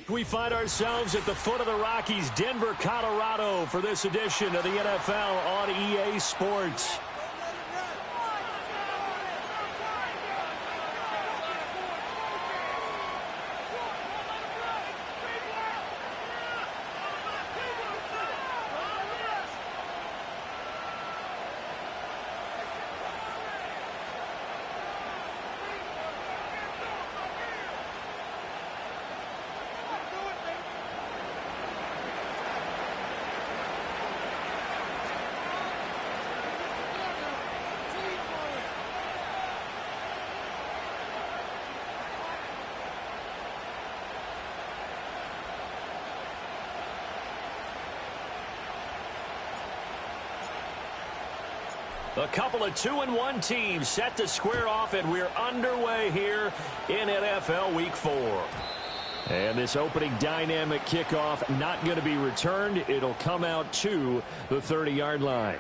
We find ourselves at the foot of the Rockies, Denver, Colorado, for this edition of the NFL on EA Sports. A couple of 2-1 teams set to square off, and we're underway here in NFL Week 4. And this opening dynamic kickoff not going to be returned. It'll come out to the 30-yard line.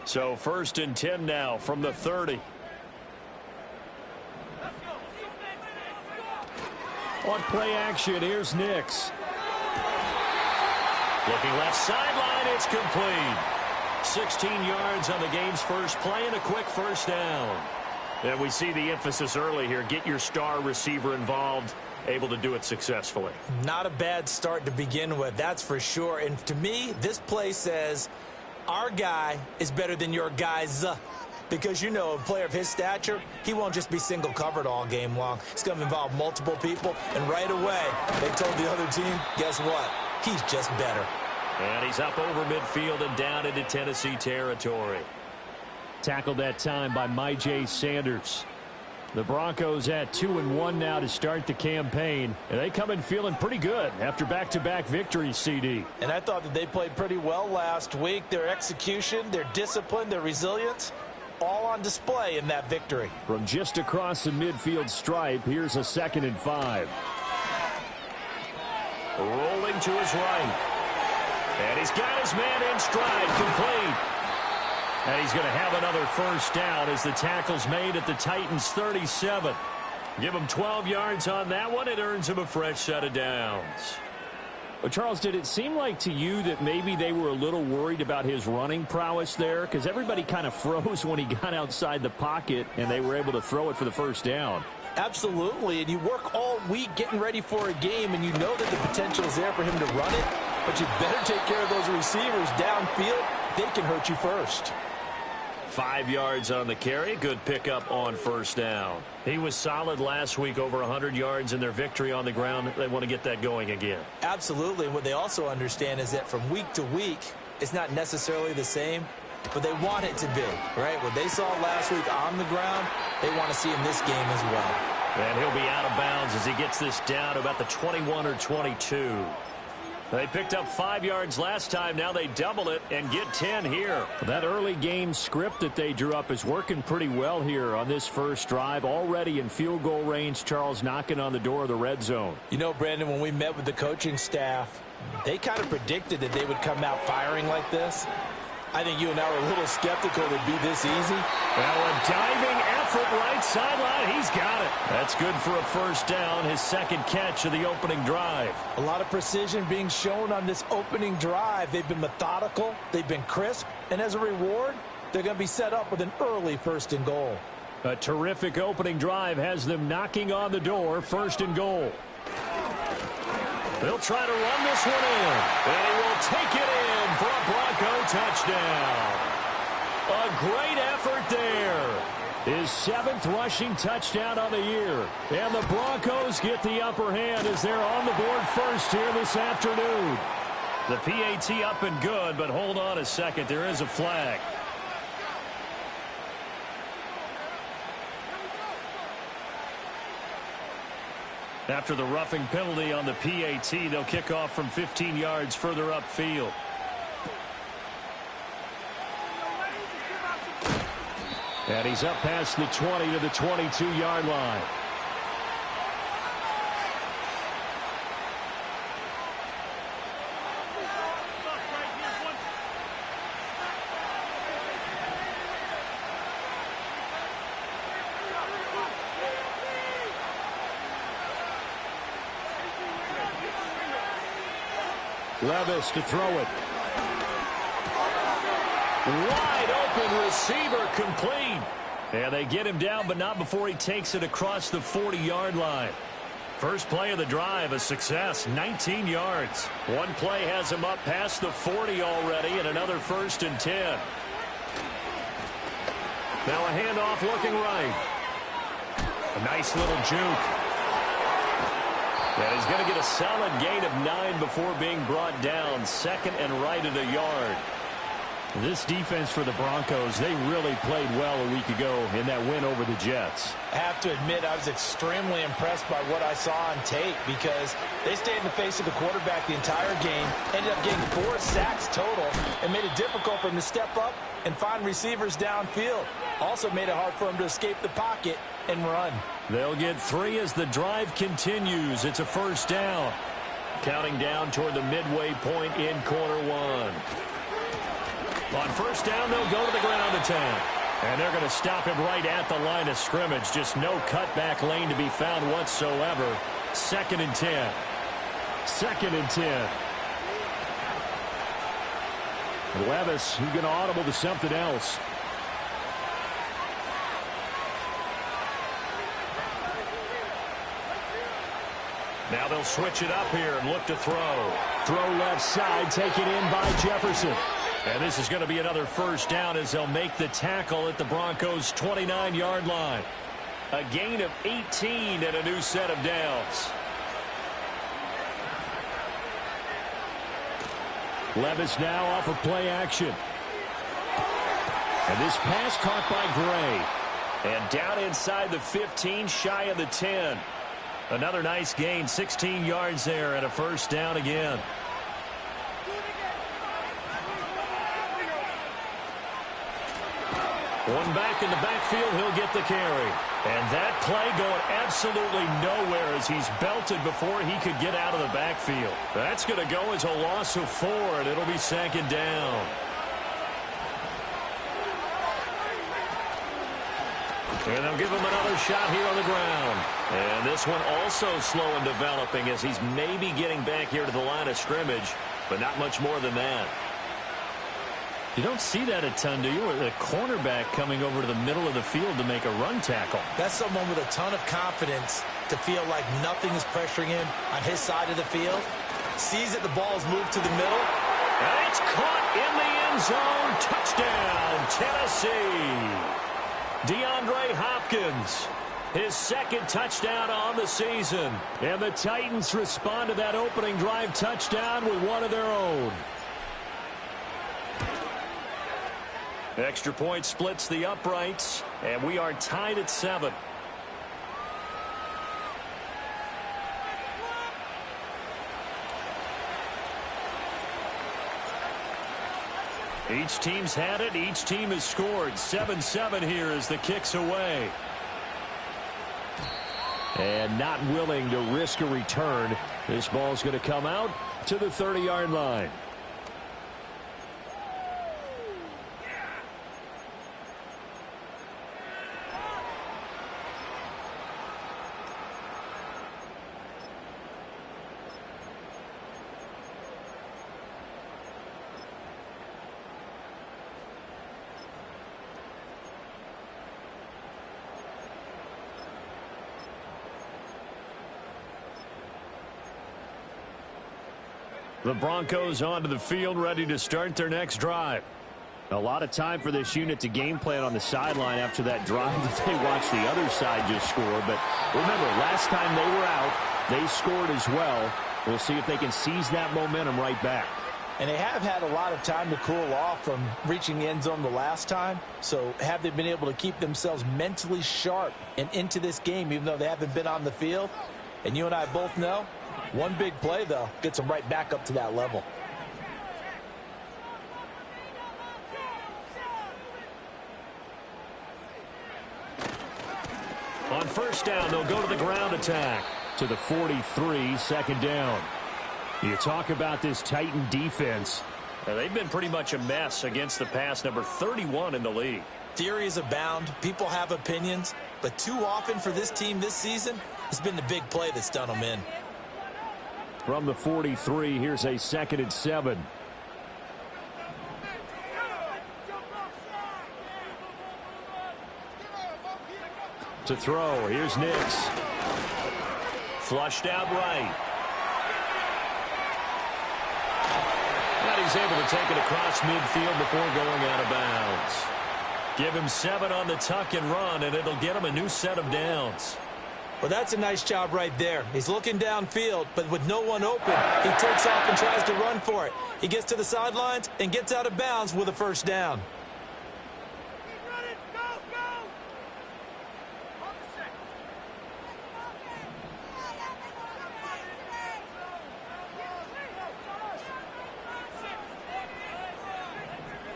So 1st and 10 now from the 30. On play action, here's Nix. Looking left sideline, it's complete. 16 yards on the game's first play and a quick first down. And we see the emphasis early here. Get your star receiver involved, able to do it successfully. Not a bad start to begin with, that's for sure. And to me, this play says, our guy is better than your guys, because, you know, a player of his stature, he won't just be single covered all game long. It's going to involve multiple people, and right away, they told the other team, guess what? He's just better. And he's up over midfield and down into Tennessee territory. Tackled that time by Myjai Sanders. The Broncos at 2-1 now to start the campaign. And they come in feeling pretty good after back-to-back victories, CD. And I thought that they played pretty well last week. Their execution, their discipline, their resilience, all on display in that victory. From just across the midfield stripe, here's a 2nd and 5. Rolling to his right. And he's got his man in stride, complete. And he's going to have another first down as the tackle's made at the Titans' 37. Give him 12 yards on that one. It earns him a fresh set of downs. Well, Charles, did it seem like to you that maybe they were a little worried about his running prowess there? Because everybody kind of froze when he got outside the pocket, and they were able to throw it for the first down. Absolutely, and you work all week getting ready for a game, and you know that the potential is there for him to run it, but you better take care of those receivers downfield. They can hurt you first. 5 yards on the carry. Good pickup on first down. He was solid last week, over 100 yards in their victory on the ground. They want to get that going again. Absolutely. And what they also understand is that from week to week, it's not necessarily the same, but they want it to be, right? What they saw last week on the ground, they want to see in this game as well. And he'll be out of bounds as he gets this down to about the 21 or 22. They picked up 5 yards last time. Now they double it and get 10 here. That early game script that they drew up is working pretty well here on this first drive. Already in field goal range, Charles knocking on the door of the red zone. You know, Brandon, when we met with the coaching staff, they kind of predicted that they would come out firing like this. I think you and I were a little skeptical it would be this easy. Well, a diving effort right sideline. He's got it. That's good for a first down, his second catch of the opening drive. A lot of precision being shown on this opening drive. They've been methodical. They've been crisp. And as a reward, they're going to be set up with an early 1st and goal. A terrific opening drive has them knocking on the door, 1st and goal. They'll try to run this one in, and he will take it in for a Bronco touchdown. A great effort there. His 7th rushing touchdown on the year. And the Broncos get the upper hand as they're on the board first here this afternoon. The PAT up and good, but hold on a second. There is a flag. After the roughing penalty on the PAT, they'll kick off from 15 yards further upfield. And he's up past the 20 to the 22-yard line. Levis to throw it. Wide open receiver, complete. And they get him down, but not before he takes it across the 40-yard line. First play of the drive, a success, 19 yards. One play has him up past the 40 already, and another 1st and 10. Now a handoff looking right. A nice little juke. And he's going to get a solid gain of 9 before being brought down. 2nd and right at a yard. This defense for the Broncos, they really played well a week ago in that win over the Jets. I have to admit, I was extremely impressed by what I saw on tape because they stayed in the face of the quarterback the entire game, ended up getting 4 sacks total, and made it difficult for him to step up and find receivers downfield. Also made it hard for him to escape the pocket and run. They'll get 3 as the drive continues. It's a 1st down. Counting down toward the midway point in quarter 1. On 1st down, they'll go to the ground attack. And they're going to stop him right at the line of scrimmage. Just no cutback lane to be found whatsoever. 2nd and 10. 2nd and 10. Levis, he's going to audible to something else. Now they'll switch it up here and look to throw. Throw left side, taken in by Jefferson. And this is going to be another 1st down as they'll make the tackle at the Broncos' 29-yard line. A gain of 18 and a new set of downs. Levis now off of play action. And this pass caught by Gray. And down inside the 15, shy of the 10. Another nice gain, 16 yards there and a 1st down again. One back in the backfield, he'll get the carry. And that play going absolutely nowhere as he's belted before he could get out of the backfield. That's going to go as a loss of 4, and it'll be 2nd down. And they'll give him another shot here on the ground. And this one also slow in developing as he's maybe getting back here to the line of scrimmage, but not much more than that. You don't see that a ton, do you? A cornerback coming over to the middle of the field to make a run tackle. That's someone with a ton of confidence to feel like nothing is pressuring him on his side of the field. Sees that the ball is moved to the middle. And it's caught in the end zone. Touchdown, Tennessee. DeAndre Hopkins, his 2nd touchdown on the season. And the Titans respond to that opening drive touchdown with one of their own. Extra point splits the uprights, and we are tied at 7. Each team's had it. Each team has scored. 7-7 here as the kick's away. And not willing to risk a return. This ball's going to come out to the 30-yard line. The Broncos onto the field, ready to start their next drive. A lot of time for this unit to game plan on the sideline after that drive that they watched the other side just score. But remember, last time they were out, they scored as well. We'll see if they can seize that momentum right back. And they have had a lot of time to cool off from reaching the end zone the last time. So have they been able to keep themselves mentally sharp and into this game, even though they haven't been on the field? And you and I both know, one big play, though, gets them right back up to that level. On 1st down, they'll go to the ground attack to the 43, 2nd down. You talk about this Titan defense. They've been pretty much a mess against the pass, number 31 in the league. Theories abound. People have opinions. But too often for this team this season, it's been the big play that's done them in. From the 43, here's a 2nd and 7. To throw, here's Nix. Flushed out right. And he's able to take it across midfield before going out of bounds. Give him 7 on the tuck and run, and it'll get him a new set of downs. Well, that's a nice job right there. He's looking downfield, but with no one open, he takes off and tries to run for it. He gets to the sidelines and gets out of bounds with a first down.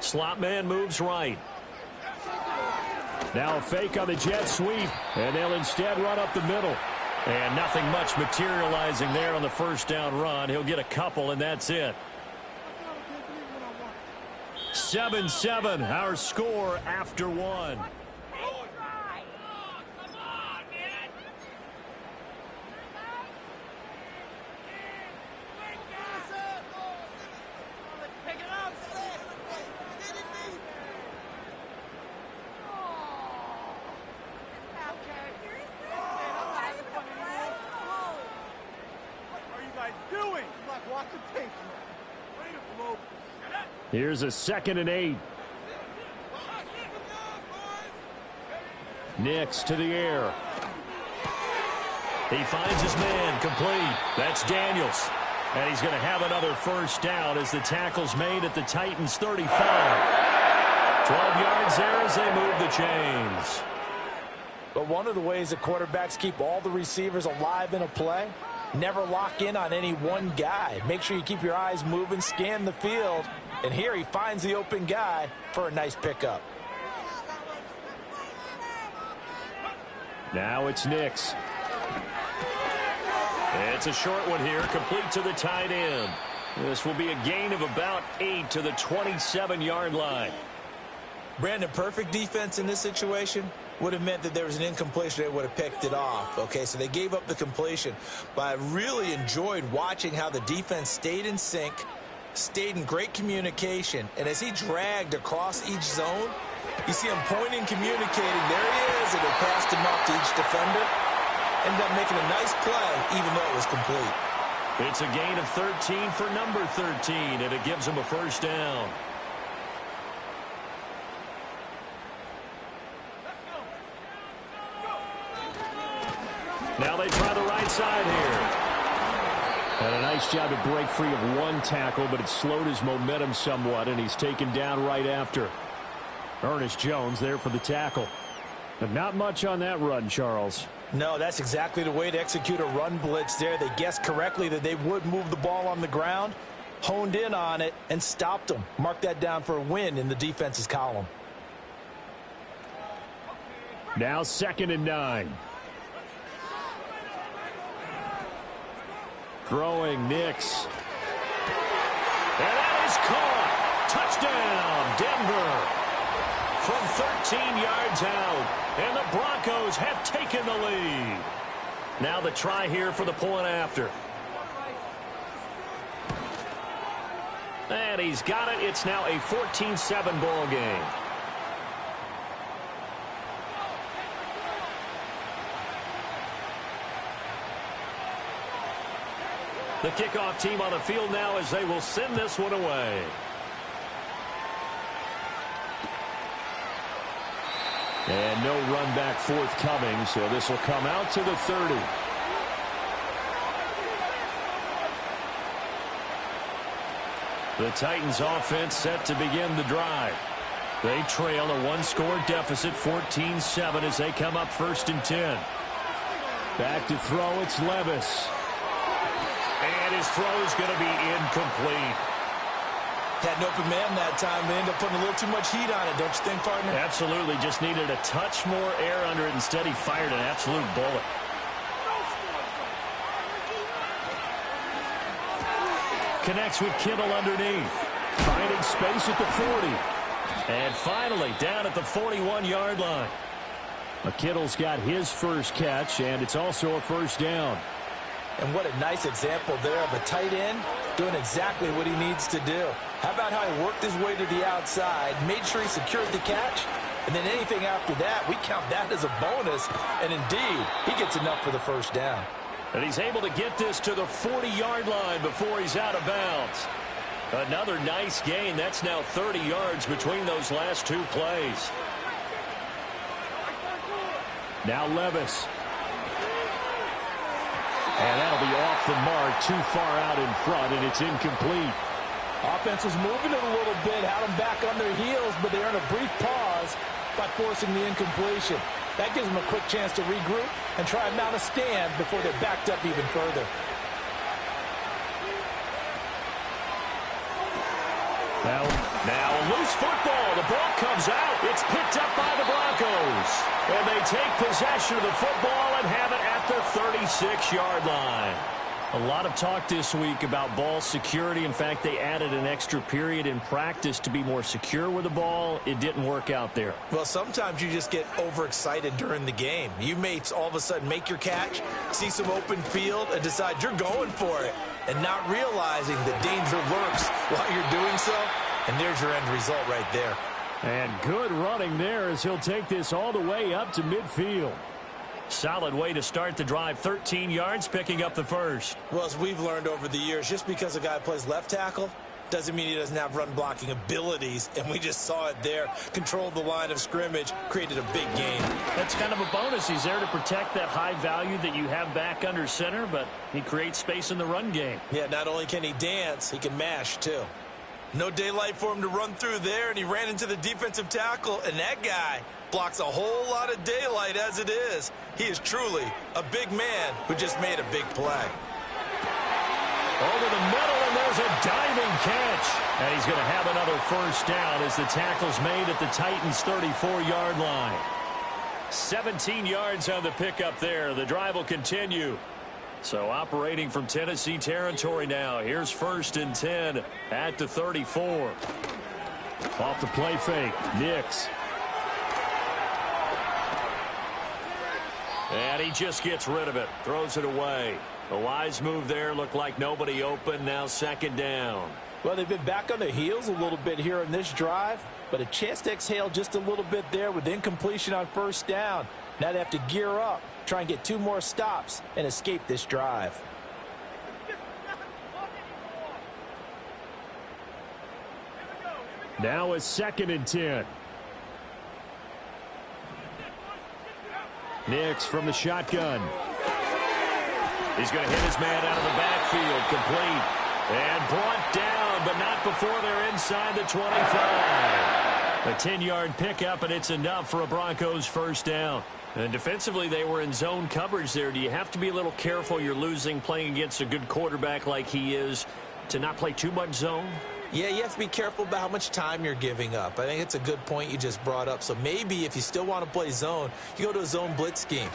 Slot man moves right. Now a fake on the jet sweep, and they'll instead run up the middle. And nothing much materializing there on the first down run. He'll get a couple, and that's it. 7-7, our score after 1. Here's a 2nd and 8. Nix to the air. He finds his man, complete. That's Daniels. And he's going to have another first down as the tackle's made at the Titans' 35. 12 yards there as they move the chains. But one of the ways that quarterbacks keep all the receivers alive in a play, never lock in on any one guy. Make sure you keep your eyes moving, scan the field. And here he finds the open guy for a nice pickup. Now it's Nix. It's a short one here, complete to the tight end. This will be a gain of about 8 to the 27-yard line. Brandon, perfect defense in this situation would have meant that there was an incompletion. They would have picked it off. Okay, so they gave up the completion. But I really enjoyed watching how the defense stayed in sync, stayed in great communication, and as he dragged across each zone, you see him pointing, communicating. There he is, and they passed him up to each defender. Ended up making a nice play, even though it was complete. It's a gain of 13 for number 13, and it gives him a first down. Now they try the right side here. And a nice job to break free of one tackle, but it slowed his momentum somewhat, and he's taken down right after. Ernest Jones there for the tackle. But not much on that run, Charles. No, that's exactly the way to execute a run blitz there. They guessed correctly that they would move the ball on the ground, honed in on it, and stopped them. Mark that down for a win in the defense's column. Now 2nd and 9. Throwing Nix. And that is caught. Touchdown, Denver. From 13 yards out. And the Broncos have taken the lead. Now the try here for the point after. And he's got it. It's now a 14-7 ball game. The kickoff team on the field now as they will send this one away. And no run back forthcoming, so this will come out to the 30. The Titans offense set to begin the drive. They trail a one-score deficit, 14-7, as they come up 1st and 10. Back to throw, it's Levis. And his throw is going to be incomplete. Had an open man that time. They ended up putting a little too much heat on it, don't you think, partner? Absolutely. Just needed a touch more air under it. Instead, he fired an absolute bullet. Connects with Kittle underneath. Finding space at the 40. And finally, down at the 41-yard line. Kittle's got his first catch, and it's also a first down. And what a nice example there of a tight end doing exactly what he needs to do. How about how he worked his way to the outside, made sure he secured the catch, and then anything after that, we count that as a bonus. And indeed, he gets enough for the first down. And he's able to get this to the 40-yard line before he's out of bounds. Another nice gain. That's now 30 yards between those last two plays. Now Levis. And that'll be off the mark, too far out in front, and it's incomplete. Offense was moving it a little bit, had them back on their heels, but they earned a brief pause by forcing the incompletion. That gives them a quick chance to regroup and try and mount a stand before they're backed up even further. Now a loose football. The ball comes out. It's picked up by the Broncos. And they take possession of the football and have it at the 36-yard line. A lot of talk this week about ball security. In fact, they added an extra period in practice to be more secure with the ball. It didn't work out there. Well, sometimes you just get overexcited during the game. You may all of a sudden make your catch, see some open field, and decide you're going for it, and not realizing the danger lurks while you're doing so. And there's your end result right there. And good running there as he'll take this all the way up to midfield. Solid way to start the drive. 13 yards, picking up the first. Well, as we've learned over the years, just because a guy plays left tackle doesn't mean he doesn't have run-blocking abilities, and we just saw it there. Controlled the line of scrimmage, created a big gain. That's kind of a bonus. He's there to protect that high value that you have back under center, but he creates space in the run game. Yeah, not only can he dance, he can mash, too. No daylight for him to run through there, and he ran into the defensive tackle, and that guy blocks a whole lot of daylight as it is. He is truly a big man who just made a big play. Over the middle, and there's a diving catch. And he's going to have another first down as the tackle's made at the Titans' 34-yard line. 17 yards on the pickup there. The drive will continue. So operating from Tennessee territory now. Here's 1st and 10 at the 34. Off the play fake, Nix. And he just gets rid of it. Throws it away. A wise move there. Looked like nobody open. Now 2nd down. Well, they've been back on their heels a little bit here in this drive, but a chance to exhale just a little bit there with incompletion on 1st down. Now they have to gear up, try and get 2 more stops, and escape this drive. Now it's 2nd and 10. Nix from the shotgun. He's going to hit his man out of the backfield. Complete. And brought down, but not before they're inside the 25. A 10-yard pickup, and it's enough for a Broncos first down. And defensively, they were in zone coverage there. Do you have to be a little careful? You're losing, playing against a good quarterback like he is, to not play too much zone? Yeah, you have to be careful about how much time you're giving up. I think it's a good point you just brought up. So maybe if you still want to play zone, you go to a zone blitz scheme.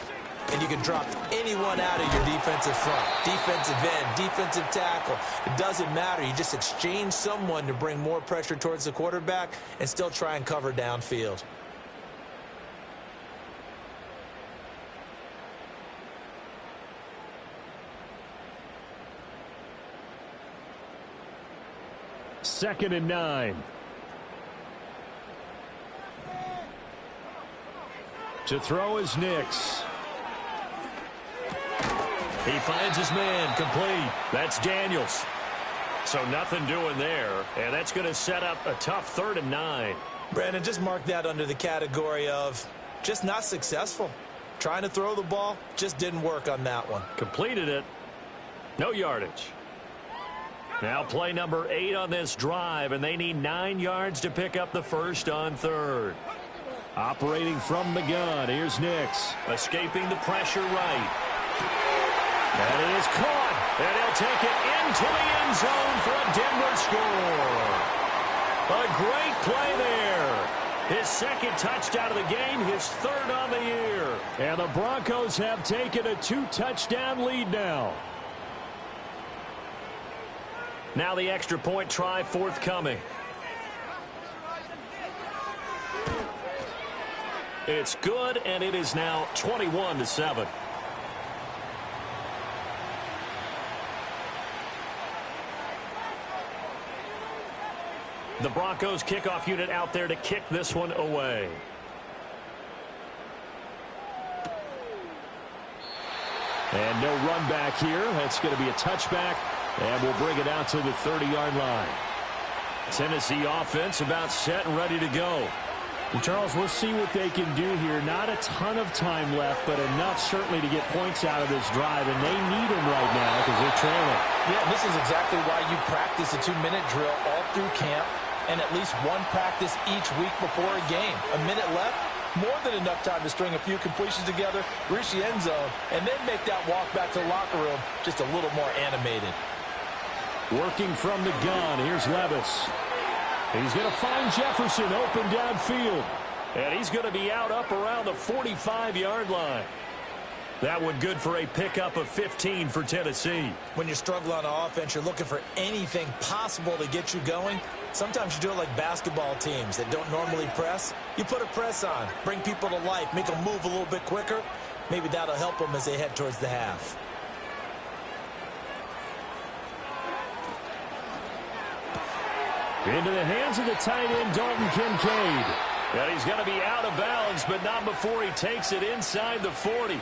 And you can drop anyone out of your defensive front, defensive end, defensive tackle. It doesn't matter. You just exchange someone to bring more pressure towards the quarterback and still try and cover downfield. Second and 9. To throw is Nix. He finds his man. Complete. That's Daniels. So nothing doing there. And that's going to set up a tough 3rd and 9. Brandon, just mark that under the category of just not successful. Trying to throw the ball, just didn't work on that one. Completed it. No yardage. Now play number 8 on this drive, and they need 9 yards to pick up the first on 3rd. Operating from the gun, here's Nix. Escaping the pressure right. And it is caught, and he'll take it into the end zone for a Denver score. A great play there. His 2nd touchdown of the game, his 3rd on the year. And the Broncos have taken a 2-touchdown lead now. Now the extra point try forthcoming. It's good, and it is now 21-7. The Broncos kickoff unit out there to kick this one away. And no run back here. That's going to be a touchback, and we'll bring it out to the 30-yard line. Tennessee offense about set and ready to go. And Charles, we'll see what they can do here. Not a ton of time left, but enough certainly to get points out of this drive, and they need them right now because they're trailing. Yeah, this is exactly why you practice a 2-minute drill all through camp and at least one practice each week before a game. A minute left, more than enough time to string a few completions together, reach the end zone, and then make that walk back to the locker room just a little more animated. Working from the gun, here's Levis. He's going to find Jefferson open downfield. And he's going to be out up around the 45-yard line. That one good for a pickup of 15 for Tennessee. When you struggle on offense, you're looking for anything possible to get you going. Sometimes you do it like basketball teams that don't normally press. You put a press on, bring people to life, make them move a little bit quicker. Maybe that'll help them as they head towards the half. Into the hands of the tight end, Dalton Kincaid. And he's going to be out of bounds, but not before he takes it inside the 40.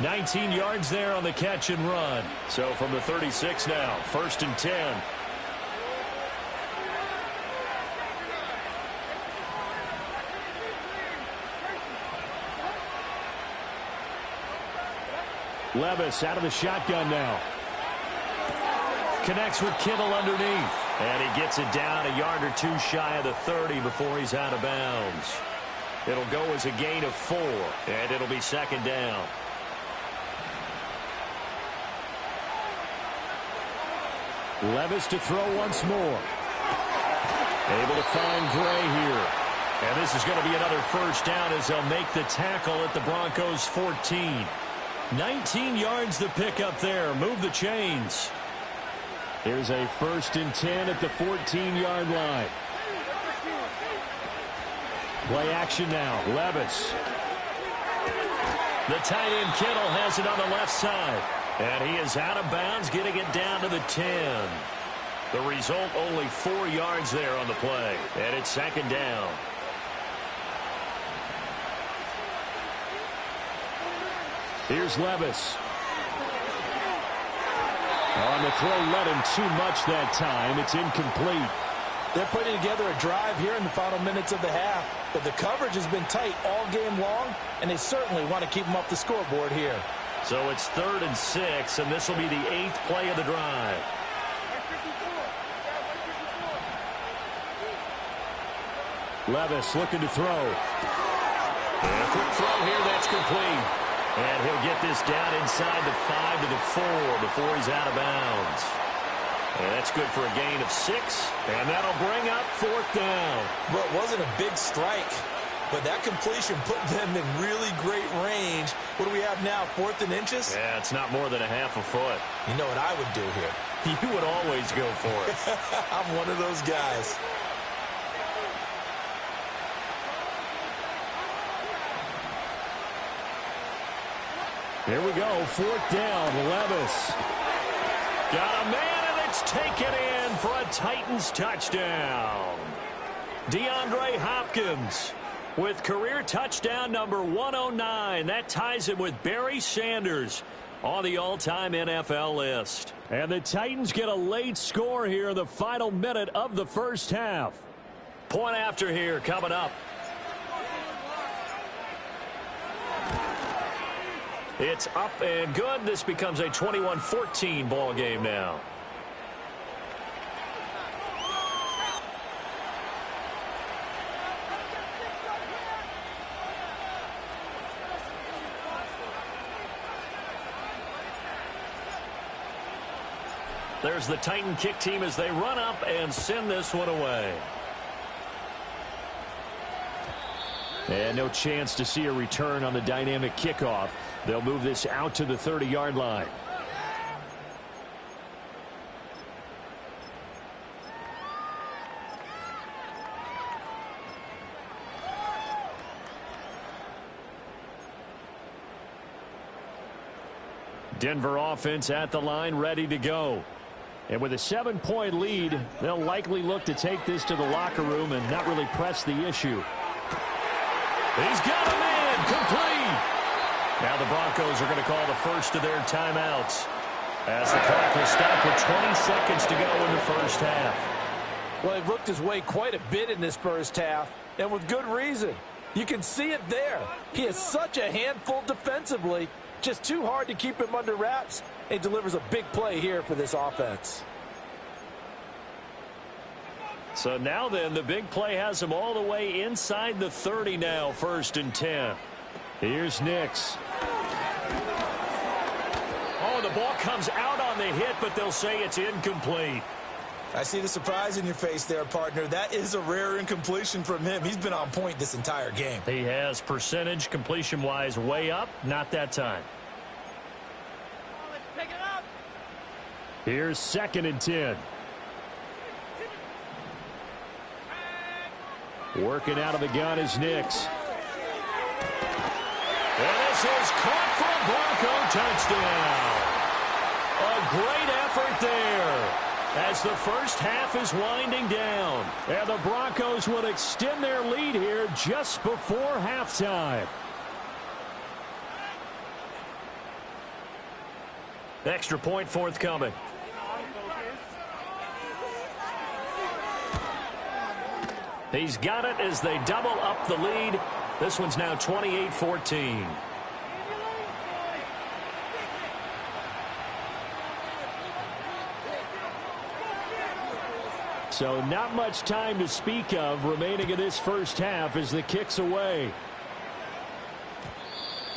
19 yards there on the catch and run. So from the 36 now, 1st and 10. Levis out of the shotgun now. Connects with Kittle underneath. And he gets it down a yard or two shy of the 30 before he's out of bounds. It'll go as a gain of 4, and it'll be 2nd down. Levis to throw once more. Able to find Gray here. And this is going to be another 1st down as they'll make the tackle at the Broncos' 14. 19 yards the pick up there. Move the chains. Here's a 1st and 10 at the 14-yard line. Play action now. Levis. The tight end Kittle has it on the left side. And he is out of bounds, getting it down to the 10. The result, only 4 yards there on the play. And it's 2nd down. Here's Levis. On the throw, led him too much that time. It's incomplete. They're putting together a drive here in the final minutes of the half, but the coverage has been tight all game long, and they certainly want to keep them off the scoreboard here. So it's 3rd and 6, and this will be the 8th play of the drive. Levis looking to throw. And a quick throw here, that's complete. And he'll get this down inside the 5 to the 4 before he's out of bounds. And that's good for a gain of 6. And that'll bring up 4th down. Well, it wasn't a big strike, but that completion put them in really great range. What do we have now, 4th and inches? Yeah, it's not more than a half a foot. You know what I would do here? You would always go for it. I'm one of those guys. Here we go, 4th down, Levis. Got a man, and it's taken in for a Titans touchdown. DeAndre Hopkins with career touchdown number 109. That ties him with Barry Sanders on the all-time NFL list. And the Titans get a late score here in the final minute of the 1st half. Point after here coming up. It's up and good. This becomes a 21-14 ball game now. There's the Titan kick team as they run up and send this one away. And no chance to see a return on the dynamic kickoff. They'll move this out to the 30-yard line. Denver offense at the line, ready to go. And with a 7-point lead, they'll likely look to take this to the locker room and not really press the issue. He's got him in, complete. Now the Broncos are going to call the first of their timeouts as the clock will stop with 20 seconds to go in the first half. Well, he worked his way quite a bit in this first half, and with good reason. You can see it there. He is such a handful defensively. Just too hard to keep him under wraps. He delivers a big play here for this offense. So now then, the big play has him all the way inside the 30 now, 1st and 10. Here's Nix. Oh, the ball comes out on the hit, but they'll say it's incomplete. I see the surprise in your face there, partner. That is a rare incompletion from him. He's been on point this entire game. He has percentage completion-wise way up, not that time. Let's pick it up. Here's 2nd and 10. Working out of the gun is Nix. And this is caught for a Bronco touchdown. A great effort there as the first half is winding down. And the Broncos will extend their lead here just before halftime. Extra point forthcoming. He's got it as they double up the lead. This one's now 28-14. So not much time to speak of remaining in this first half as the kick's away.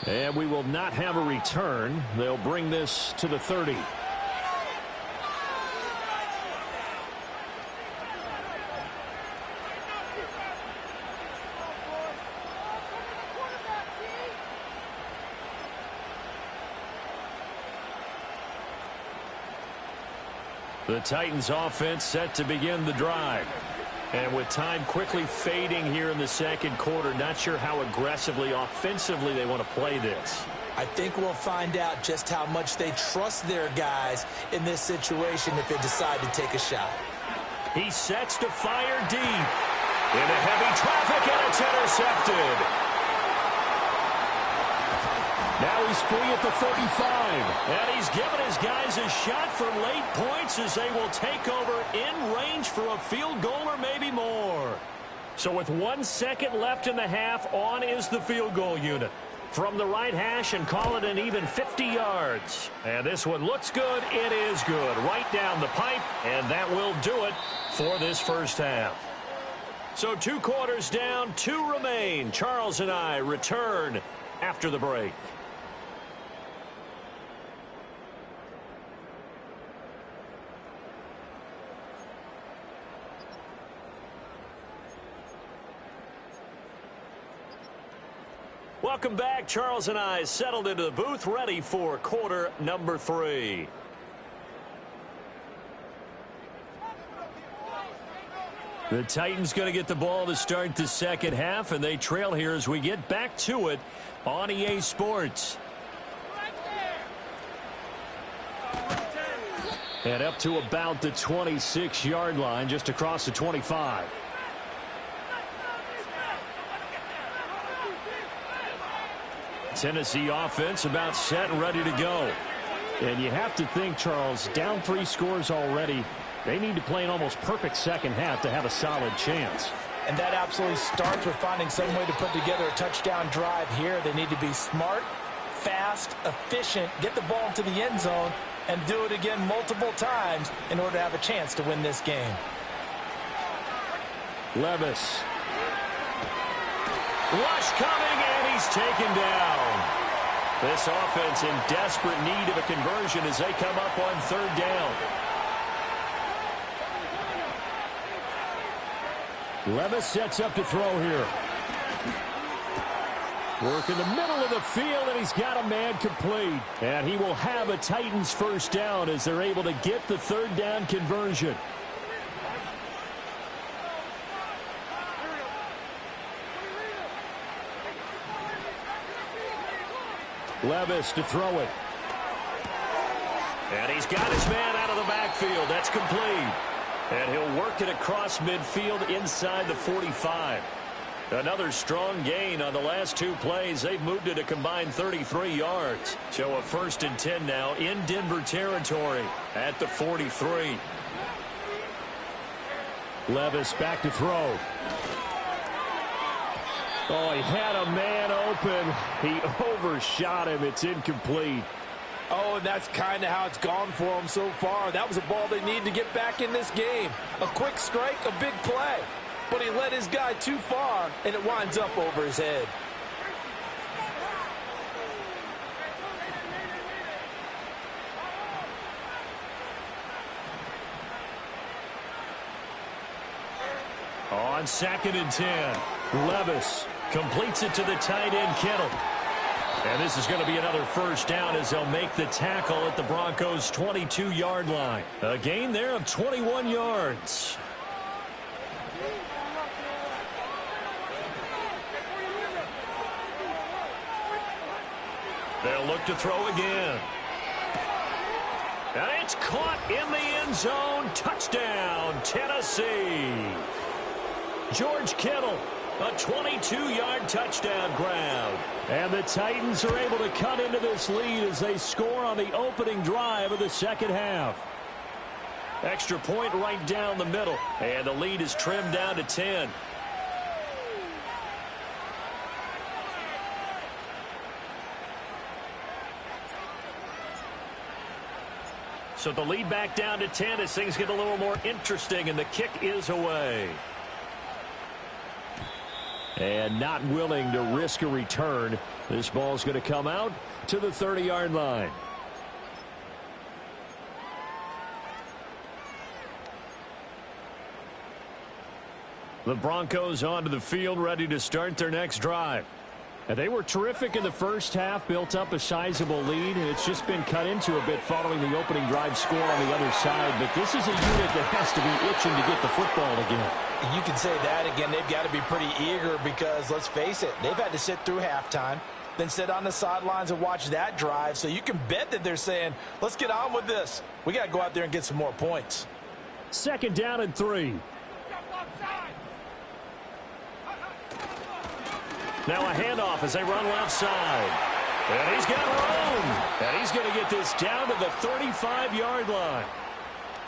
And we will not have a return. They'll bring this to the 30. The Titans offense set to begin the drive. And with time quickly fading here in the second quarter, not sure how aggressively, offensively they want to play this. I think we'll find out just how much they trust their guys in this situation if they decide to take a shot. He sets to fire deep. Into heavy traffic, and it's intercepted. Now he's free at the 35. And he's given his guys a shot for late points as they will take over in range for a field goal or maybe more. So with 1 second left in the half, on is the field goal unit. From the right hash and call it an even 50 yards. And this one looks good. It is good. Right down the pipe, and that will do it for this first half. So 2 quarters down, 2 remain. Charles and I return after the break. Welcome back. Charles and I settled into the booth, ready for quarter number 3. The Titans going to get the ball to start the second half, and they trail here as we get back to it on EA Sports. And up to about the 26-yard line, just across the 25. Tennessee offense about set and ready to go. And you have to think, Charles, down 3 scores already. They need to play an almost perfect second half to have a solid chance. And that absolutely starts with finding some way to put together a touchdown drive here. They need to be smart, fast, efficient, get the ball into the end zone, and do it again multiple times in order to have a chance to win this game. Levis. Rush coming, and he's taken down. This offense in desperate need of a conversion as they come up on 3rd down. Levis sets up to throw here. Work in the middle of the field, and he's got a man complete. And he will have a Titans first down as they're able to get the 3rd down conversion. Levis to throw it. And he's got his man out of the backfield. That's complete. And he'll work it across midfield inside the 45. Another strong gain on the last two plays. They've moved it a combined 33 yards. So a 1st and 10 now in Denver territory at the 43. Levis back to throw. Oh, he had a man open. He overshot him. It's incomplete. Oh, and that's kind of how it's gone for him so far. That was a ball they need to get back in this game. A quick strike, a big play. But he led his guy too far, and it winds up over his head. On 2nd and 10, Levis completes it to the tight end, Kittle. And this is going to be another 1st down as they'll make the tackle at the Broncos' 22-yard line. A gain there of 21 yards. They'll look to throw again. And it's caught in the end zone. Touchdown, Tennessee. George Kittle, a 22-yard touchdown grab. And the Titans are able to cut into this lead as they score on the opening drive of the second half. Extra point right down the middle. And the lead is trimmed down to 10. So the lead back down to 10 as things get a little more interesting, and the kick is away. And not willing to risk a return. This ball's going to come out to the 30-yard line. The Broncos onto the field, ready to start their next drive. And they were terrific in the first half, built up a sizable lead, and it's just been cut into a bit following the opening drive score on the other side. But this is a unit that has to be itching to get the football again. You can say that again. They've got to be pretty eager because, let's face it, they've had to sit through halftime, then sit on the sidelines and watch that drive. So you can bet that they're saying, let's get on with this. We got to go out there and get some more points. 2nd down and 3. Now a handoff as they run left side. And he's got room. And he's going to get this down to the 35-yard line.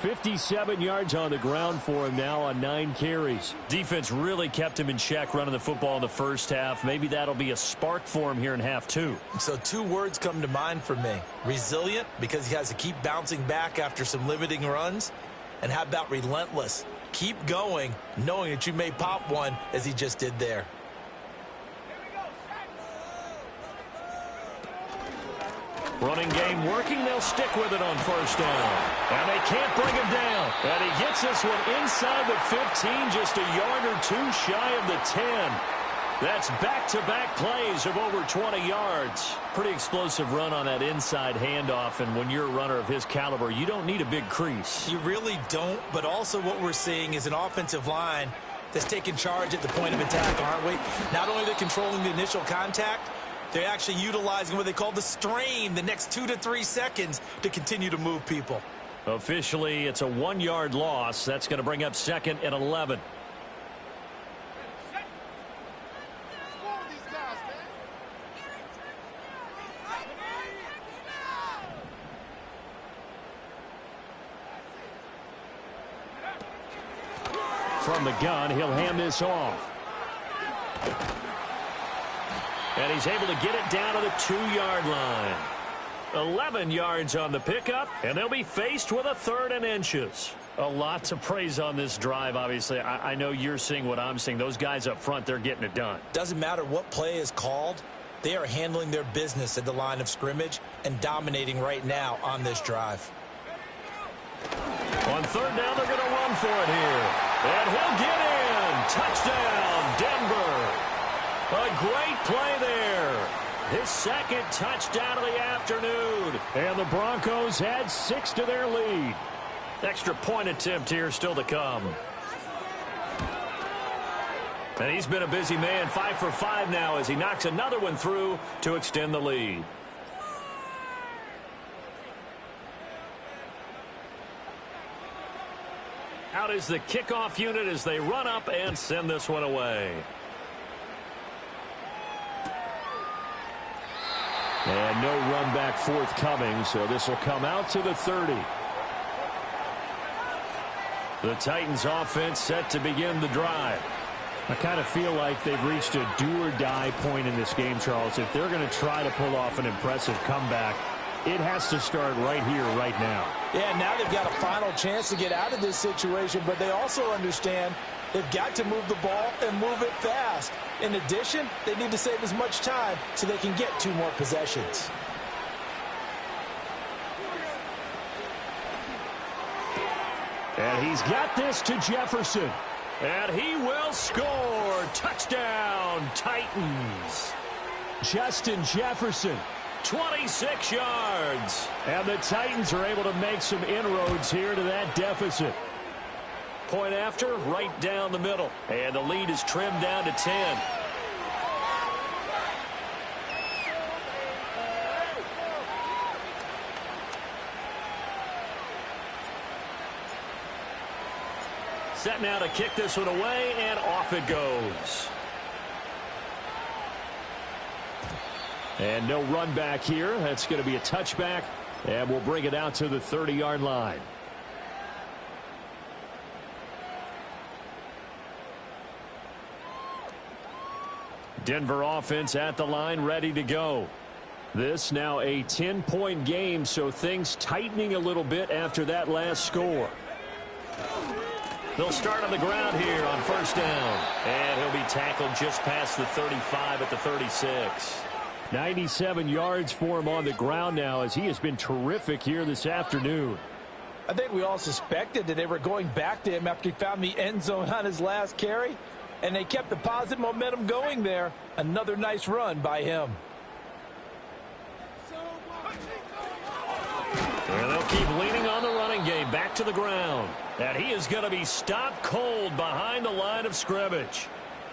57 yards on the ground for him now on 9 carries. Defense really kept him in check running the football in the first half. Maybe that'll be a spark for him here in half 2. So 2 words come to mind for me. Resilient, because he has to keep bouncing back after some limiting runs. And how about relentless? Keep going, knowing that you may pop one as he just did there. Running game working. They'll stick with it on 1st down. And they can't bring him down. And he gets this one inside the 15, just a yard or 2 shy of the 10. That's back-to-back plays of over 20 yards. Pretty explosive run on that inside handoff. And when you're a runner of his caliber, you don't need a big crease. You really don't, but also what we're seeing is an offensive line that's taking charge at the point of attack, aren't we? Not only are they controlling the initial contact, they're actually utilizing what they call the strain, the next 2 to 3 seconds, to continue to move people. Officially, it's a 1-yard loss. That's going to bring up 2nd and 11. From the gun, he'll hand this off. And he's able to get it down to the 2-yard line. 11 yards on the pickup, and they'll be faced with a 3rd and inches. A lot to praise on this drive, obviously. I know you're seeing what I'm seeing. Those guys up front, they're getting it done. Doesn't matter what play is called. They are handling their business at the line of scrimmage and dominating right now on this drive. On 3rd down, they're going to run for it here. And he'll get in. Touchdown, Denver. A great play there. His 2nd touchdown of the afternoon. And the Broncos add 6 to their lead. Extra point attempt here still to come. And he's been a busy man, 5 for 5 now as he knocks another one through to extend the lead. Out is the kickoff unit as they run up and send this one away. And no run back forthcoming, so this will come out to the 30. The Titans offense set to begin the drive. I kind of feel like they've reached a do-or-die point in this game, Charles. If they're going to try to pull off an impressive comeback, it has to start right here, right now. Yeah, now they've got a final chance to get out of this situation, but they also understand they've got to move the ball and move it fast. In addition, they need to save as much time so they can get 2 more possessions. And he's got this to Jefferson. And he will score. Touchdown, Titans. Justin Jefferson. 26 yards. And the Titans are able to make some inroads here to that deficit. Point after, right down the middle. And the lead is trimmed down to 10. Set now to kick this one away, and off it goes. And no run back here. That's going to be a touchback, and we'll bring it out to the 30-yard line. Denver offense at the line, ready to go. This now a 10-point game, so things tightening a little bit after that last score. They'll start on the ground here on first down. And he'll be tackled just past the 35 at the 36. 97 yards for him on the ground now, as he has been terrific here this afternoon. I think we all suspected that they were going back to him after he found the end zone on his last carry, and they kept the positive momentum going there. Another nice run by him. And they'll keep leaning on the running game back to the ground. And he is going to be stopped cold behind the line of scrimmage.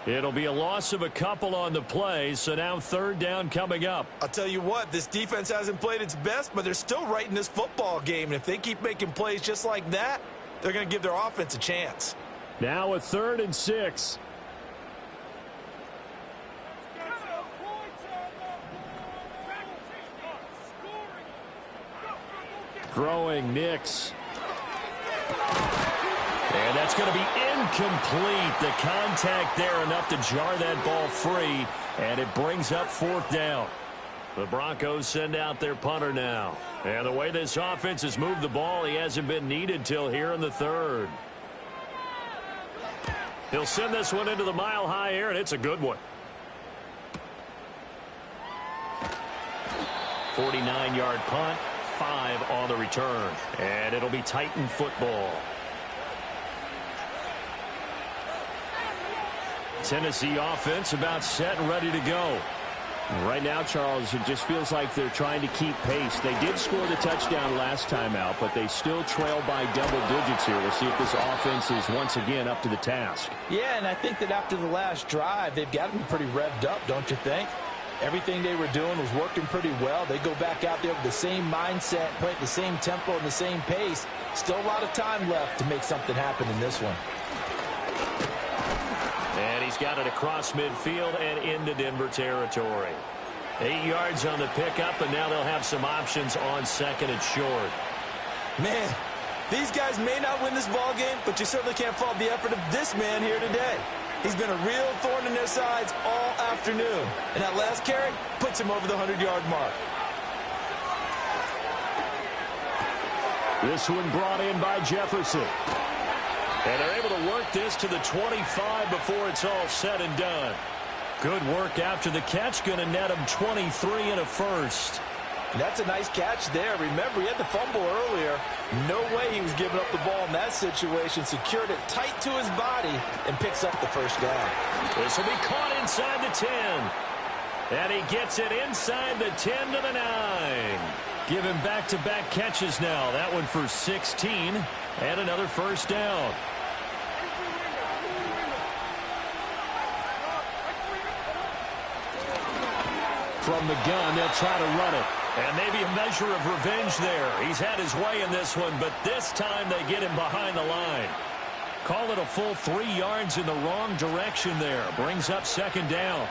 It'll be a loss of a couple on the play, so now third down coming up. I'll tell you what, this defense hasn't played its best, but they're still right in this football game. And if they keep making plays just like that, they're going to give their offense a chance. Now a 3rd and 6. Throwing Nix. And that's going to be incomplete. The contact there enough to jar that ball free, and it brings up 4th down. The Broncos send out their punter now. And the way this offense has moved the ball, he hasn't been needed till here in the 3rd. He'll send this one into the mile-high air, and it's a good one. 49-yard punt, 5 on the return. And it'll be Titan football. Tennessee offense about set and ready to go. Right now, Charles, it just feels like they're trying to keep pace. They did score the touchdown last time out, but they still trail by double digits here. We'll see if this offense is once again up to the task. Yeah, and I think that after the last drive, they've got to be pretty revved up, don't you think? Everything they were doing was working pretty well. They go back out there with the same mindset, play at the same tempo and the same pace. Still a lot of time left to make something happen in this one. And he's got it across midfield and into Denver territory. 8 yards on the pickup, and now they'll have some options on 2nd and short. Man, these guys may not win this ball game, but you certainly can't fault the effort of this man here today. He's been a real thorn in their sides all afternoon. And that last carry puts him over the 100-yard mark. This one brought in by Jefferson. And they're able to work this to the 25 before it's all said and done. Good work after the catch. Going to net him 23 and a first. That's a nice catch there. Remember, he had the fumble earlier. No way he was giving up the ball in that situation. Secured it tight to his body and picks up the first down. This will be caught inside the 10. And he gets it inside the 10 to the 9. Give him back-to-back catches now. That one for 16 and another first down. From the gun, they'll try to run it. And maybe a measure of revenge there. He's had his way in this one, but this time they get him behind the line. Call it a full 3 yards in the wrong direction there. Brings up second down.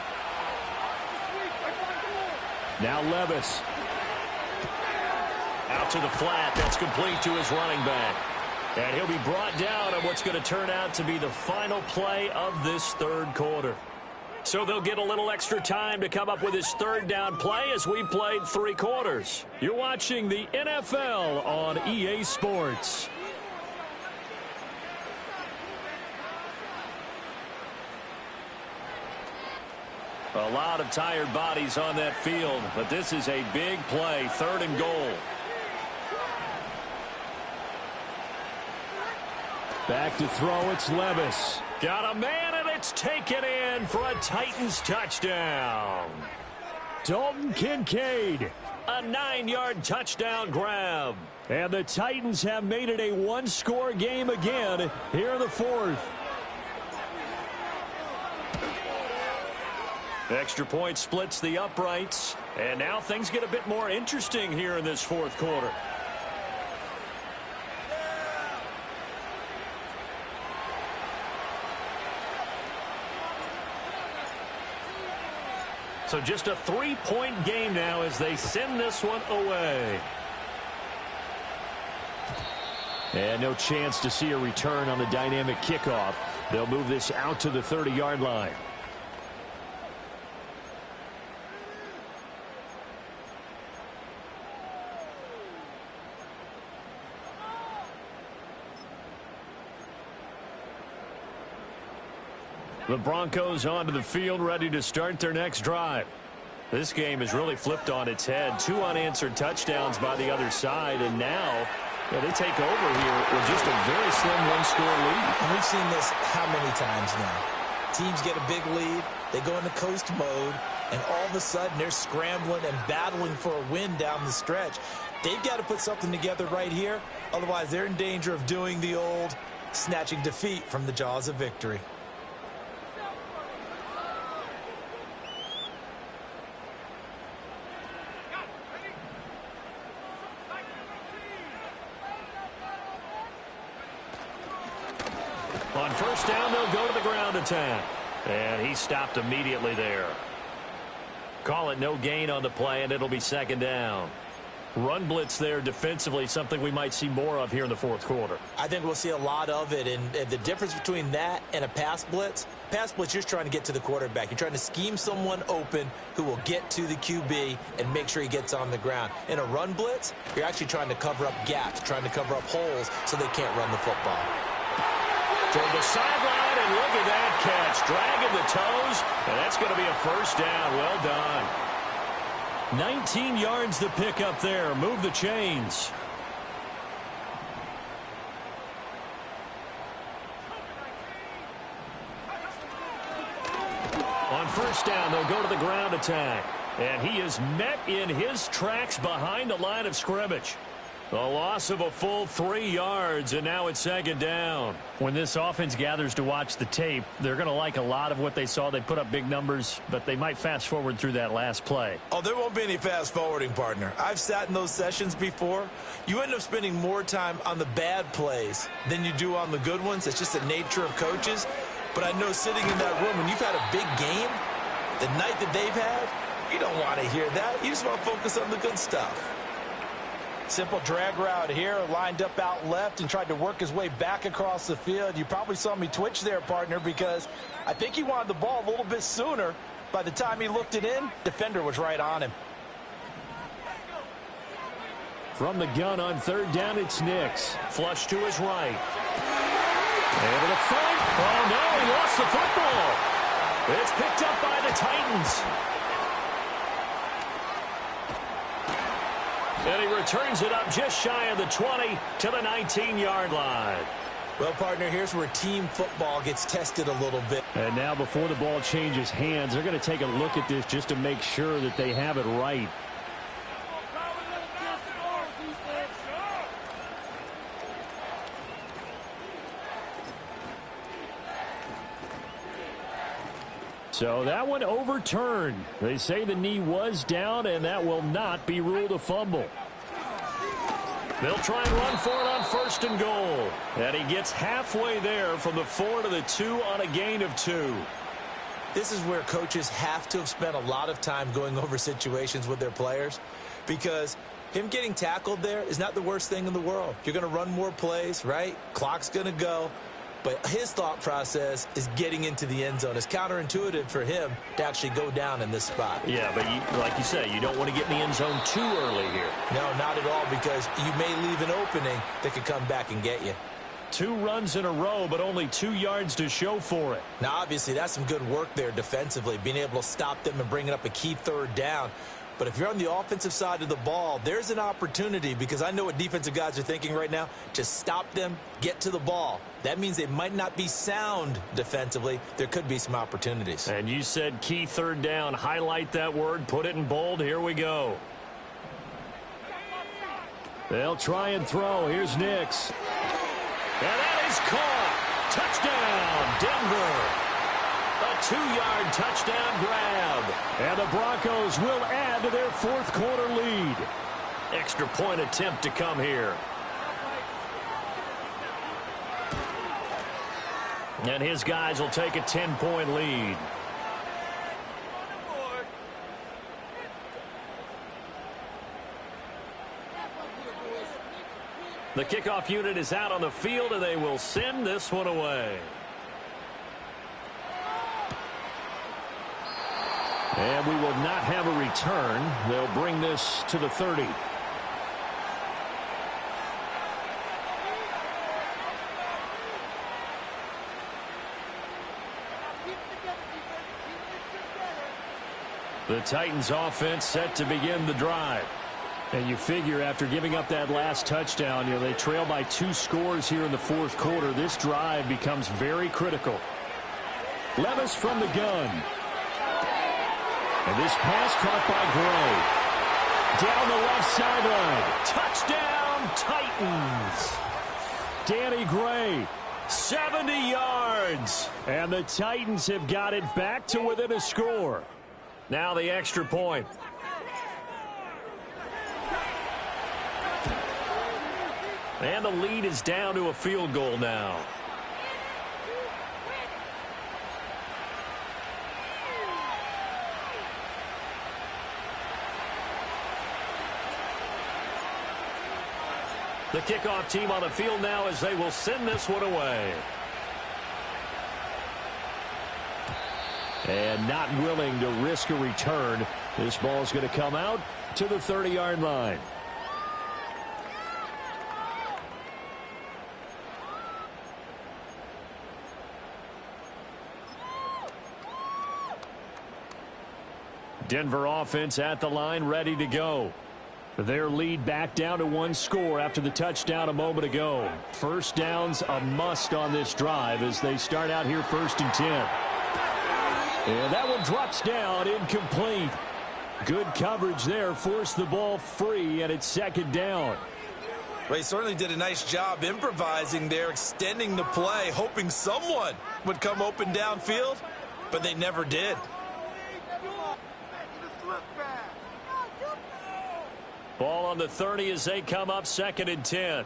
Now Levis. Out to the flat. That's complete to his running back. And he'll be brought down on what's going to turn out to be the final play of this third quarter. So they'll get a little extra time to come up with his third down play as we played 3 quarters. You're watching the NFL on EA Sports. A lot of tired bodies on that field, but this is a big play, 3rd and goal. Back to throw, it's Levis. Got a man, and it's taken in for a Titans touchdown. Dalton Kincaid, a 9-yard touchdown grab. And the Titans have made it a 1-score game again here in the 4th. Extra point splits the uprights, and now things get a bit more interesting here in this 4th quarter. So just a 3-point game now as they send this one away. And no chance to see a return on the dynamic kickoff. They'll move this out to the 30-yard line. The Broncos onto the field, ready to start their next drive. This game has really flipped on its head. 2 unanswered touchdowns by the other side, and now they take over here with just a very slim 1-score lead. And we've seen this how many times now? Teams get a big lead, they go into coast mode, and all of a sudden they're scrambling and battling for a win down the stretch. They've got to put something together right here, otherwise they're in danger of doing the old snatching defeat from the jaws of victory. On first down, they'll go to the ground attack. And he stopped immediately there. Call it no gain on the play, and it'll be second down. Run blitz there defensively, something we might see more of here in the 4th quarter. I think we'll see a lot of it, and the difference between that and a pass blitz, you're just trying to get to the quarterback. You're trying to scheme someone open who will get to the QB and make sure he gets on the ground. In a run blitz, you're actually trying to cover up gaps, trying to cover up holes so they can't run the football. Toward the sideline, and look at that catch. Dragging the toes, and that's going to be a first down. Well done. 19 yards to pick up there. Move the chains. On first down, they'll go to the ground attack. And he is met in his tracks behind the line of scrimmage. A loss of a full 3 yards, and now it's second down. When this offense gathers to watch the tape, they're going to like a lot of what they saw. They put up big numbers, but they might fast forward through that last play. Oh, there won't be any fast forwarding, partner. I've sat in those sessions before. You end up spending more time on the bad plays than you do on the good ones. It's just the nature of coaches. But I know sitting in that room, when you've had a big game, the night that they've had, you don't want to hear that. You just want to focus on the good stuff. Simple drag route here, lined up out left and tried to work his way back across the field. You probably saw me twitch there, partner, because I think he wanted the ball a little bit sooner. By the time he looked it in, defender was right on him. From the gun on third down, it's Nix. Flush to his right. Able to fight. Oh, no, he lost the football. It's picked up by the Titans. And he returns it up just shy of the 20 to the 19-yard line. Well, partner, here's where team football gets tested a little bit. And now before the ball changes hands, they're going to take a look at this just to make sure that they have it right. So that one overturned. They say the knee was down, and that will not be ruled a fumble. They'll try and run for it on 1st and goal. And he gets halfway there from the 4 to the 2 on a gain of 2. This is where coaches have to have spent a lot of time going over situations with their players, because him getting tackled there is not the worst thing in the world. You're going to run more plays, right? Clock's going to go. But his thought process is getting into the end zone. It's counterintuitive for him to actually go down in this spot. Yeah, but like you say, you don't want to get in the end zone too early here. No, not at all, because you may leave an opening that could come back and get you. 2 runs in a row, but only 2 yards to show for it. Now, obviously, that's some good work there defensively, being able to stop them and bringing up a key 3rd down. But if you're on the offensive side of the ball, there's an opportunity, because I know what defensive guys are thinking right now. Just stop them, get to the ball. That means they might not be sound defensively. There could be some opportunities. And you said key 3rd down. Highlight that word, put it in bold. Here we go. They'll try and throw. Here's Nix. And that is caught. Touchdown, Denver. A 2-yard touchdown grab. And the Broncos will add to their 4th quarter lead. Extra point attempt to come here. And his guys will take a 10-point lead. The kickoff unit is out on the field, and they will send this one away. And we will not have a return. They'll bring this to the 30. The Titans offense set to begin the drive. And you figure after giving up that last touchdown, they trail by 2 scores here in the 4th quarter. This drive becomes very critical. Levis from the gun. And this pass caught by Gray. Down the left sideline. Touchdown, Titans. Danny Gray, 70 yards. And the Titans have got it back to within a score. Now the extra point. And the lead is down to a field goal now. The kickoff team on the field now as they will send this one away. And not willing to risk a return. This ball is going to come out to the 30-yard line. Denver offense at the line, ready to go. Their lead back down to 1 score after the touchdown a moment ago. First down's a must on this drive as they start out here 1st and 10. And that one drops down, incomplete. Good coverage there, forced the ball free, and it's 2nd down. Well, he certainly did a nice job improvising there, extending the play, hoping someone would come open downfield, but they never did. Ball on the 30 as they come up 2nd and 10.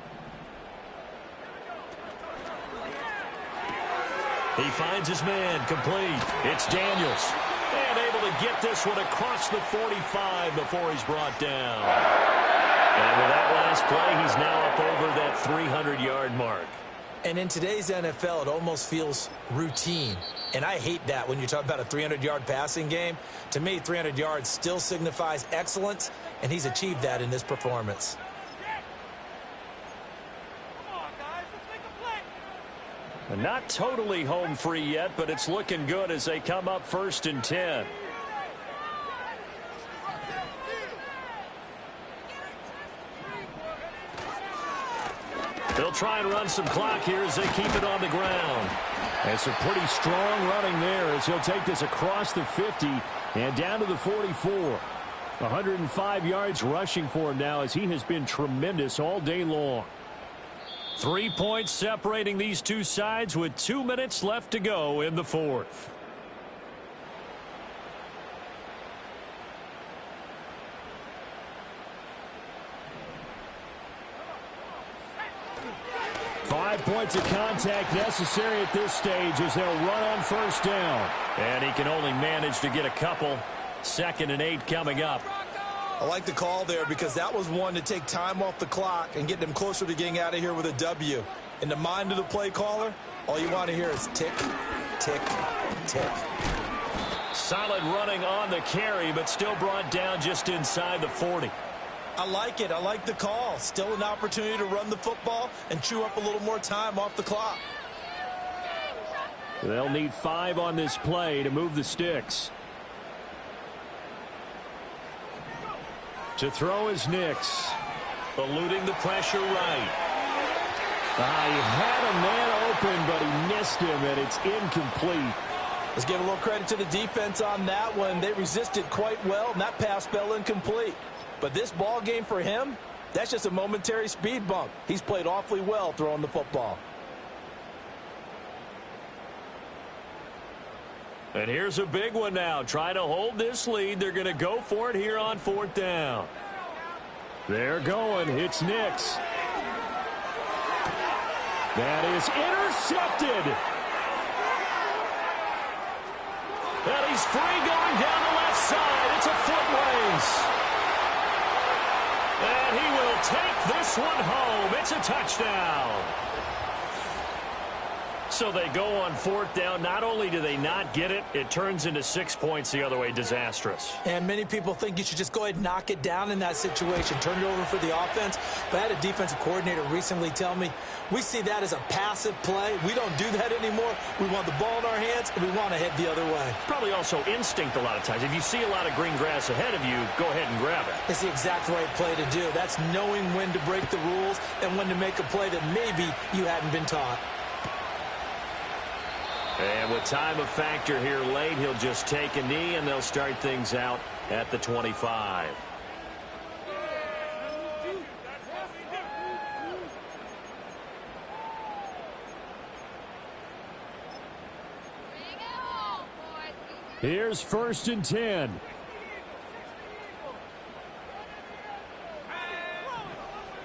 He finds his man, complete. It's Daniels. And able to get this one across the 45 before he's brought down. And with that last play, he's now up over that 300-yard mark. And in today's NFL, it almost feels routine. And I hate that when you talk about a 300-yard passing game. To me, 300 yards still signifies excellence, and he's achieved that in this performance. And not totally home free yet, but it's looking good as they come up 1st and 10. They'll try and run some clock here as they keep it on the ground. And some pretty strong running there as he'll take this across the 50 and down to the 44. 105 yards rushing for him now as he has been tremendous all day long. 3 points separating these two sides with 2 minutes left to go in the 4th. 5 points of contact necessary at this stage as they'll run on first down. And he can only manage to get a couple. 2nd and 8 coming up. I like the call there because that was one to take time off the clock and get them closer to getting out of here with a W. In the mind of the play caller, all you want to hear is tick, tick, tick. Solid running on the carry, but still brought down just inside the 40. I like it. I like the call. Still an opportunity to run the football and chew up a little more time off the clock. They'll need 5 on this play to move the sticks. To throw is Nix. Eluding the pressure right. He had a man open, but he missed him, and it's incomplete. Let's give a little credit to the defense on that one. They resisted quite well, and that pass fell incomplete. But this ball game for him, that's just a momentary speed bump. He's played awfully well throwing the football. And here's a big one now. Trying to hold this lead. They're going to go for it here on 4th down. They're going. It's Nix. That is intercepted. And he's free going down the left side. It's a foot race. And he will take this one home. It's a touchdown. So they go on 4th down. Not only do they not get it, it turns into 6 points the other way. Disastrous. And many people think you should just go ahead and knock it down in that situation. Turn it over for the offense. But I had a defensive coordinator recently tell me, we see that as a passive play. We don't do that anymore. We want the ball in our hands, and we want to head the other way. Probably also instinct a lot of times. If you see a lot of green grass ahead of you, go ahead and grab it. It's the exact right play to do. That's knowing when to break the rules and when to make a play that maybe you hadn't been taught. And with time a factor here late, he'll just take a knee, and they'll start things out at the 25. Here's 1st and 10.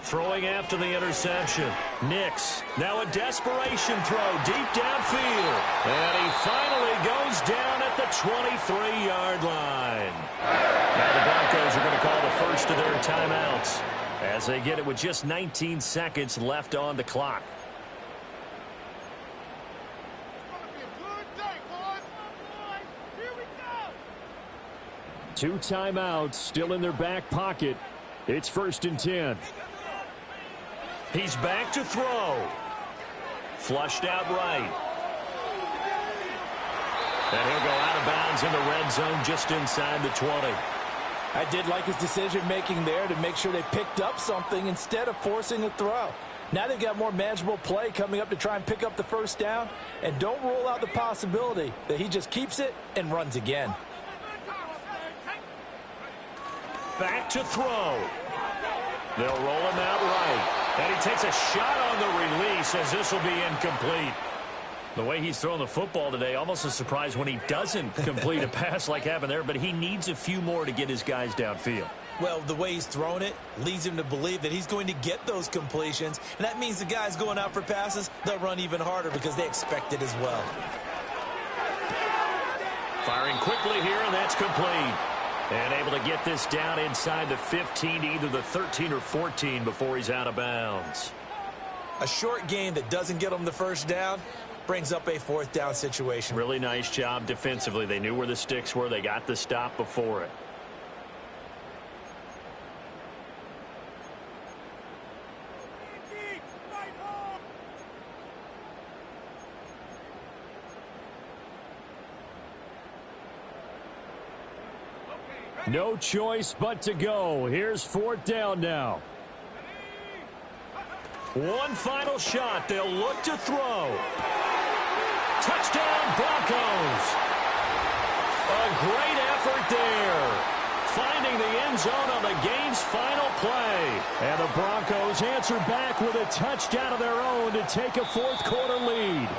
Throwing after the interception. Nix. Now a desperation throw deep downfield. And he finally goes down at the 23-yard line. Now the Broncos are going to call the first of their timeouts as they get it with just 19 seconds left on the clock. Two timeouts still in their back pocket. It's 1st and 10. He's back to throw. Flushed out right. And he'll go out of bounds in the red zone just inside the 20. I did like his decision-making there to make sure they picked up something instead of forcing a throw. Now they've got more manageable play coming up to try and pick up the 1st down. And don't rule out the possibility that he just keeps it and runs again. Back to throw. They'll roll him out right. And he takes a shot on the release as this will be incomplete. The way he's throwing the football today, almost a surprise when he doesn't complete a pass like happened there, but he needs a few more to get his guys downfield. Well, the way he's thrown it leads him to believe that he's going to get those completions, and that means the guys going out for passes, they'll run even harder because they expect it as well. Firing quickly here, and that's complete. And able to get this down inside the 15 to either the 13 or 14 before he's out of bounds. A short gain that doesn't get him the 1st down brings up a 4th down situation. Really nice job defensively. They knew where the sticks were. They got the stop before it. No choice but to go. Here's 4th down now. One final shot. They'll look to throw. Touchdown, Broncos. A great effort there. Finding the end zone on the game's final play. And the Broncos answer back with a touchdown of their own to take a 4th quarter lead.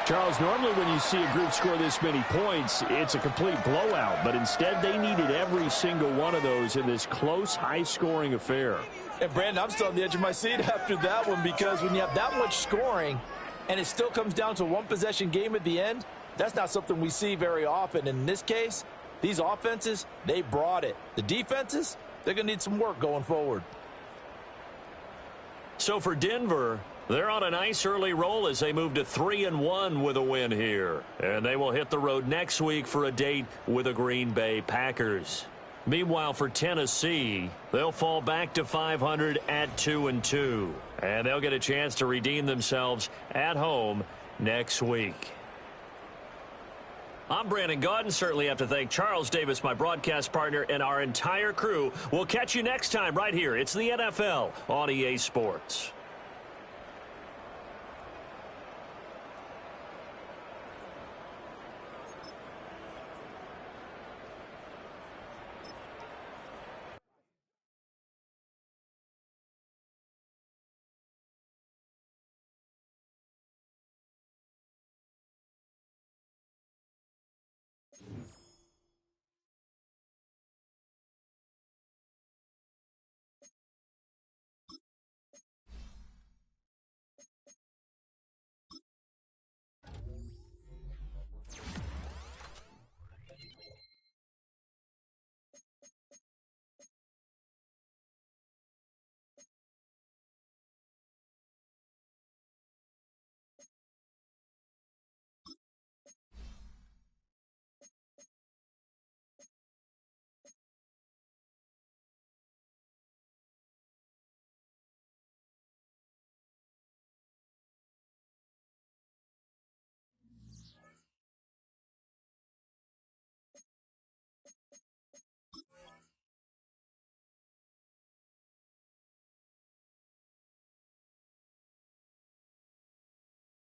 Charles, normally when you see a group score this many points, it's a complete blowout. But instead, they needed every single one of those in this close, high-scoring affair. And, Brandon, I'm still on the edge of my seat after that one, because when you have that much scoring and it still comes down to one possession game at the end, that's not something we see very often. In this case, these offenses, they brought it. The defenses, they're going to need some work going forward. So for Denver, they're on a nice early roll as they move to 3-1 with a win here. And they will hit the road next week for a date with the Green Bay Packers. Meanwhile, for Tennessee, they'll fall back to 500 at 2-2. And they'll get a chance to redeem themselves at home next week. I'm Brandon Gaudin. Certainly have to thank Charles Davis, my broadcast partner, and our entire crew. We'll catch you next time right here. It's the NFL on EA Sports.